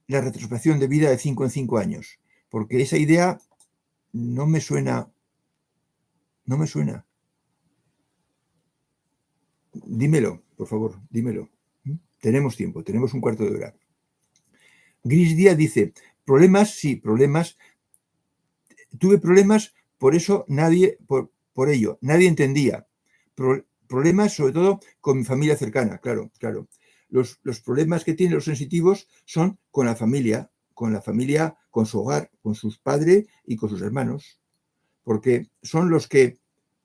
la retrospección de vida de 5 en 5 años? Porque esa idea no me suena. No me suena. Dímelo, por favor, dímelo. Tenemos tiempo, tenemos un cuarto de hora. Gris Díaz dice, problemas, sí, problemas. Tuve problemas, por eso por ello, nadie entendía. Problemas, sobre todo, con mi familia cercana, claro. Los problemas que tienen los sensitivos son con la familia, con su hogar, con sus padres y con sus hermanos, porque son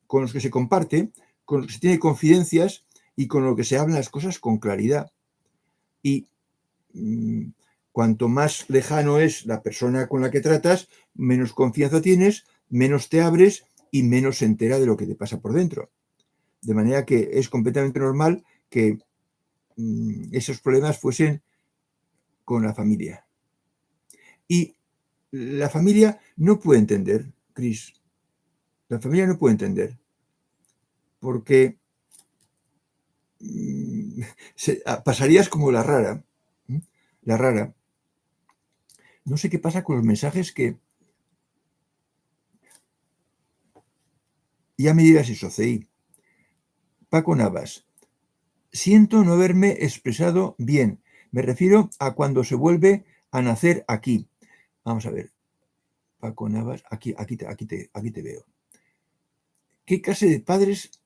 con los que se comparte, con los que se tiene confidencias y con los que se hablan las cosas con claridad. Y cuanto más lejano es la persona con la que tratas, menos confianza tienes, menos te abres y menos se entera de lo que te pasa por dentro. De manera que es completamente normal que esos problemas fuesen con la familia. Y la familia no puede entender, Cris. La familia no puede entender. Porque pasarías como la rara. la rara. No sé qué pasa con los mensajes que... Ya me dirás eso, CI. Paco Navas. Siento no haberme expresado bien. Me refiero a cuando se vuelve a nacer aquí. Vamos a ver. Paco Navas, aquí te veo. ¿Qué clase de padres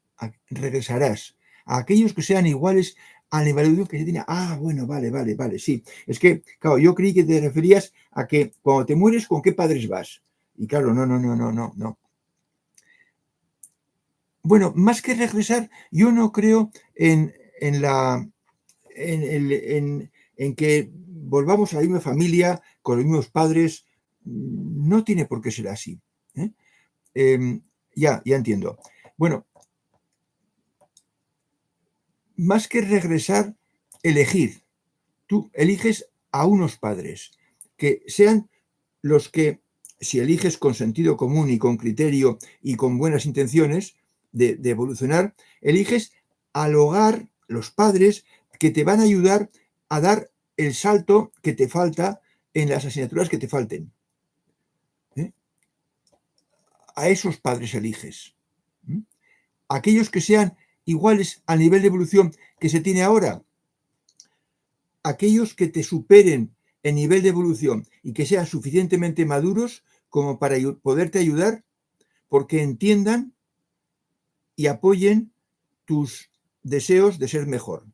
regresarás? A aquellos que sean iguales al nivel de educación que se tiene. Ah, bueno, vale, sí. Es que, claro, yo creí que te referías a que cuando te mueres, ¿con qué padres vas? Y claro, no. Bueno, más que regresar, yo no creo en que volvamos a la misma familia, con los mismos padres. No tiene por qué ser así. Ya entiendo. Bueno, más que regresar, elegir. Tú eliges a unos padres que sean los que, si eliges con sentido común y con criterio y con buenas intenciones de evolucionar, eliges al hogar, los padres que te van a ayudar a dar el salto que te falta en las asignaturas que te falten. A esos padres eliges. Aquellos que sean iguales al nivel de evolución que se tiene ahora, aquellos que te superen en nivel de evolución y que sean suficientemente maduros como para poderte ayudar, porque entiendan y apoyen tus deseos de ser mejor.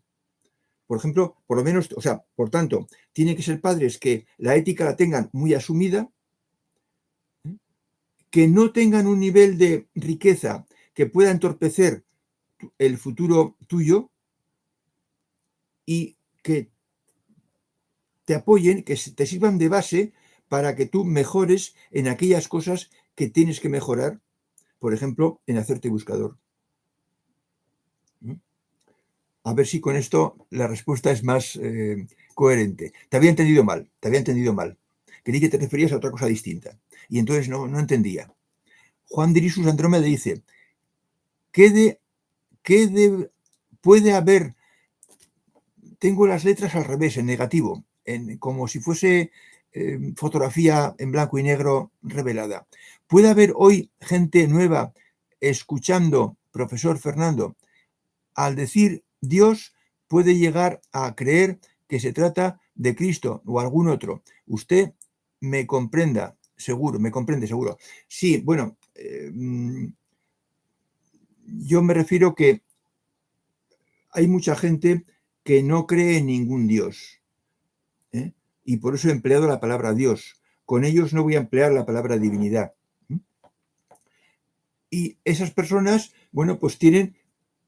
Por ejemplo, por lo menos, o sea, por tanto, tienen que ser padres que la ética la tengan muy asumida, que no tengan un nivel de riqueza que pueda entorpecer el futuro tuyo y que te apoyen, que te sirvan de base para que tú mejores en aquellas cosas que tienes que mejorar, por ejemplo, en hacerte buscador. A ver si con esto la respuesta es más coherente. Te había entendido mal. Creí que te referías a otra cosa distinta. Y entonces no entendía. Juan Dirisus Andrómeda dice, puede haber, tengo las letras al revés, en negativo, como si fuese fotografía en blanco y negro revelada. ¿Puede haber hoy gente nueva escuchando, profesor Fernando, al decir Dios puede llegar a creer que se trata de Cristo o algún otro? Usted me comprende seguro. Sí, bueno, yo me refiero que hay mucha gente que no cree en ningún Dios. Y por eso he empleado la palabra Dios. Con ellos no voy a emplear la palabra divinidad. Y esas personas, bueno, pues tienen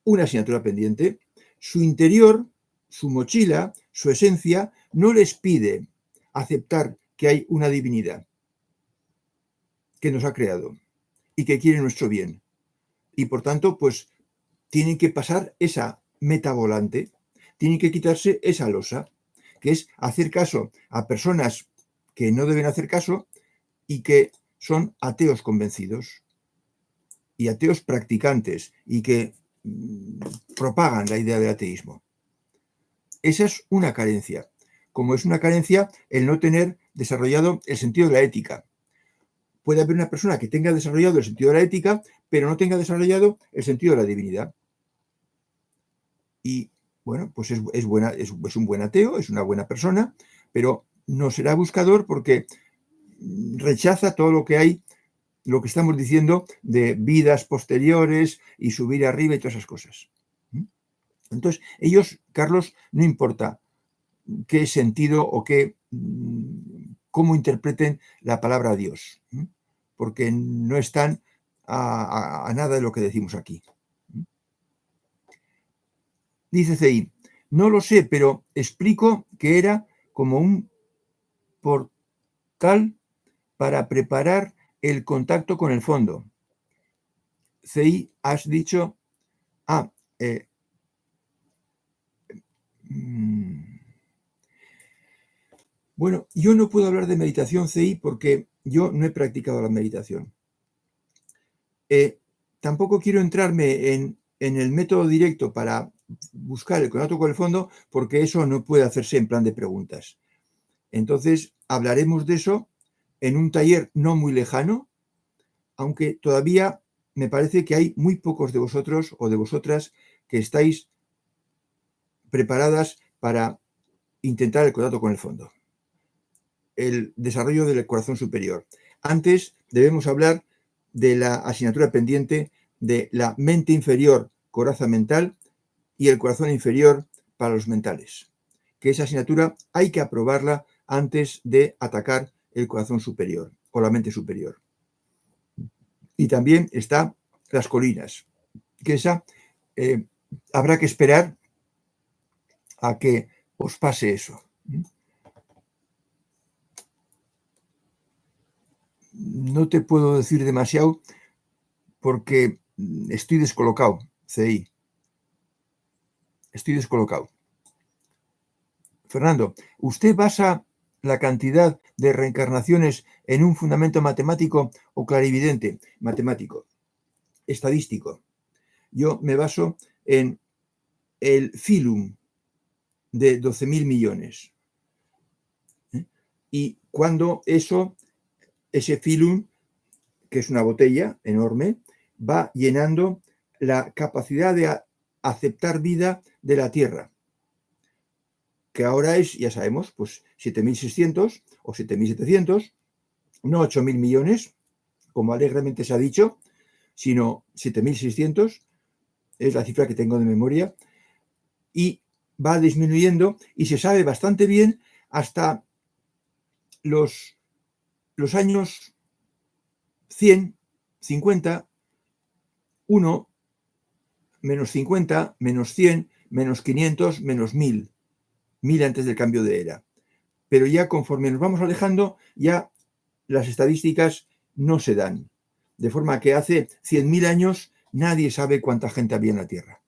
una asignatura pendiente. Su interior, su mochila, su esencia, no les pide aceptar que hay una divinidad que nos ha creado y que quiere nuestro bien. Y por tanto, pues tienen que pasar esa meta volante, tienen que quitarse esa losa, que es hacer caso a personas que no deben hacer caso y que son ateos convencidos y ateos practicantes y que propagan la idea del ateísmo. Esa es una carencia, como es una carencia el no tener desarrollado el sentido de la ética. Puede haber una persona que tenga desarrollado el sentido de la ética, pero no tenga desarrollado el sentido de la divinidad. Y bueno, pues es un buen ateo, es una buena persona, pero no será buscador porque rechaza todo lo que hay, lo que estamos diciendo de vidas posteriores y subir arriba y todas esas cosas. Entonces, ellos, Carlos, no importa qué sentido o cómo interpreten la palabra Dios, porque no están a nada de lo que decimos aquí. Dice CI, no lo sé, pero explico que era como un portal para preparar el contacto con el fondo. CI, has dicho, bueno, yo no puedo hablar de meditación, CI, porque yo no he practicado la meditación. Tampoco quiero entrarme en el método directo para buscar el contacto con el fondo, porque eso no puede hacerse en plan de preguntas. Entonces, hablaremos de eso en un taller no muy lejano, aunque todavía me parece que hay muy pocos de vosotros o de vosotras que estáis preparadas para intentar el contacto con el fondo, el desarrollo del corazón superior. Antes debemos hablar de la asignatura pendiente de la mente inferior, coraza mental, y el corazón inferior para los mentales, que esa asignatura hay que aprobarla antes de atacar el corazón superior o la mente superior. Y también está las colinas, que esa habrá que esperar a que os pase eso. No te puedo decir demasiado porque estoy descolocado, CI. Estoy descolocado. Fernando, ¿usted basa la cantidad de reencarnaciones en un fundamento matemático o clarividente? Matemático, estadístico. Yo me baso en el filum de 12.000 millones. Y cuando ese filum, que es una botella enorme, va llenando la capacidad de aceptar vida de la Tierra, que ahora es, ya sabemos, pues 7.600 o 7.700, no 8.000 millones, como alegremente se ha dicho, sino 7.600, es la cifra que tengo de memoria, y va disminuyendo y se sabe bastante bien hasta los años 100, 50, 1, menos 50, menos 100, menos 500, menos 1000, 1000 antes del cambio de era. Pero ya conforme nos vamos alejando, ya las estadísticas no se dan. De forma que hace 100.000 años nadie sabe cuánta gente había en la Tierra.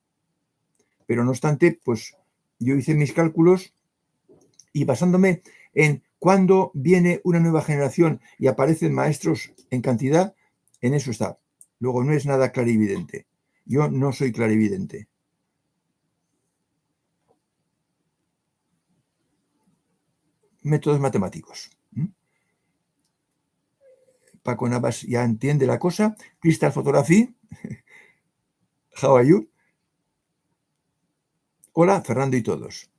Pero no obstante, pues yo hice mis cálculos y basándome en cuándo viene una nueva generación y aparecen maestros en cantidad, en eso está. Luego no es nada clarividente. Yo no soy clarividente. Métodos matemáticos. Paco Navas ya entiende la cosa. Crystal Photography. How are you? Hola, Fernando y todos.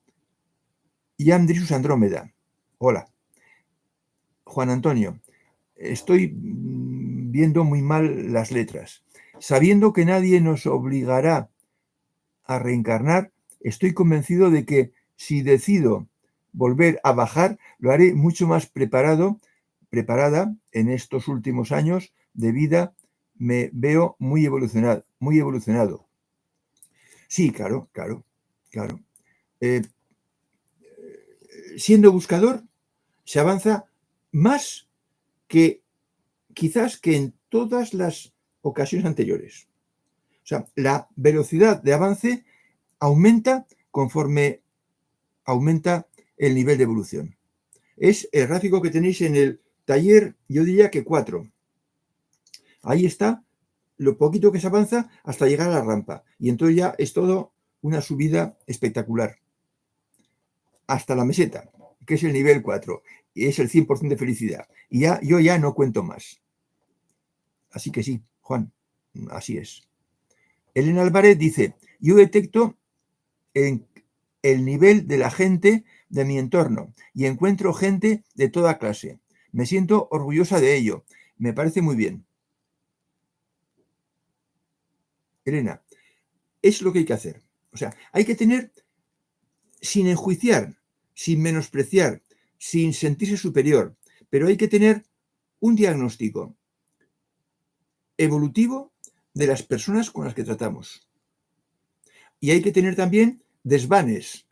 Y Andrius Andrómeda. Hola. Juan Antonio. Estoy viendo muy mal las letras. Sabiendo que nadie nos obligará a reencarnar, estoy convencido de que si decido volver a bajar, lo haré mucho más preparada en estos últimos años de vida. Me veo muy evolucionado, muy evolucionado. Sí, claro. Siendo buscador, se avanza más que quizás que en todas las ocasiones anteriores. O sea, la velocidad de avance aumenta conforme aumenta el nivel de evolución. Es el gráfico que tenéis en el taller, yo diría que 4. Ahí está lo poquito que se avanza hasta llegar a la rampa. Y entonces ya es todo una subida espectacular. Hasta la meseta, que es el nivel 4. Y es el 100% de felicidad. Y ya, yo ya no cuento más. Así que sí, Juan, así es. Elena Álvarez dice, yo detecto en el nivel de la gente de mi entorno y encuentro gente de toda clase. Me siento orgullosa de ello. Me parece muy bien. Elena, es lo que hay que hacer. O sea, hay que tener, sin enjuiciar, sin menospreciar, sin sentirse superior, pero hay que tener un diagnóstico evolutivo de las personas con las que tratamos. Y hay que tener también desvanes,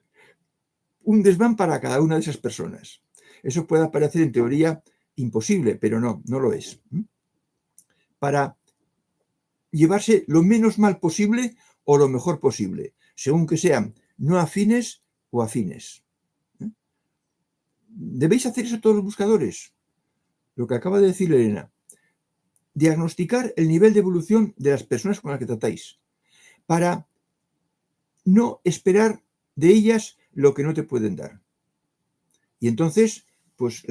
un desván para cada una de esas personas. Eso puede parecer en teoría imposible, pero no lo es. Para llevarse lo menos mal posible o lo mejor posible, según que sean no afines o afines. Debéis hacer eso todos los buscadores. Lo que acaba de decir Elena. Diagnosticar el nivel de evolución de las personas con las que tratáis, para no esperar de ellas lo que no te pueden dar. Y entonces pues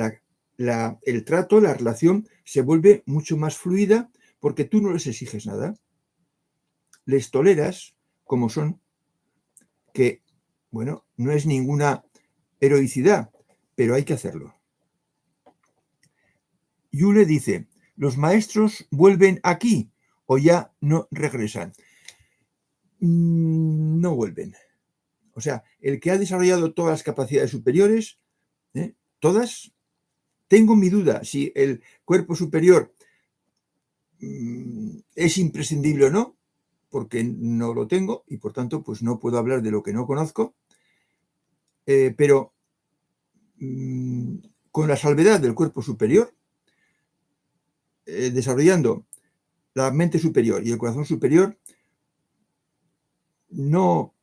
el trato, la relación se vuelve mucho más fluida porque tú no les exiges nada. Les toleras como son, que, bueno, no es ninguna heroicidad, pero hay que hacerlo. Yule dice, ¿los maestros vuelven aquí o ya no regresan? No vuelven. O sea, el que ha desarrollado todas las capacidades superiores, todas, tengo mi duda si el cuerpo superior es imprescindible o no, porque no lo tengo y por tanto pues no puedo hablar de lo que no conozco, pero con la salvedad del cuerpo superior, desarrollando la mente superior y el corazón superior, no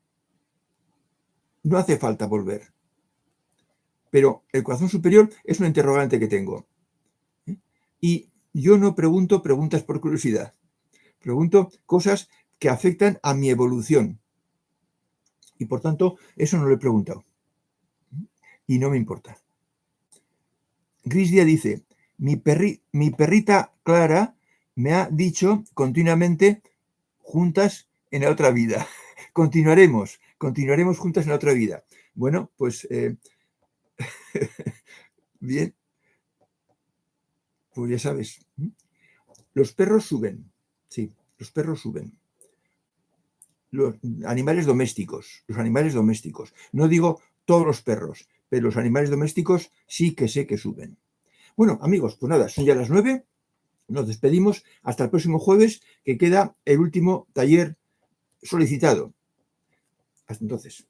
hace falta volver. Pero el corazón superior es un interrogante que tengo. Y yo no pregunto preguntas por curiosidad. Pregunto cosas que afectan a mi evolución. Y por tanto, eso no lo he preguntado. Y no me importa. Grisdia dice, mi perrita Clara me ha dicho continuamente juntas en la otra vida. Continuaremos juntas en la otra vida. Bueno, pues bien, pues ya sabes. Los perros suben, sí, los perros suben. Los animales domésticos. No digo todos los perros, pero los animales domésticos sí que sé que suben. Bueno, amigos, pues nada, son ya las 9. Nos despedimos hasta el próximo jueves, que queda el último taller solicitado. Hasta entonces.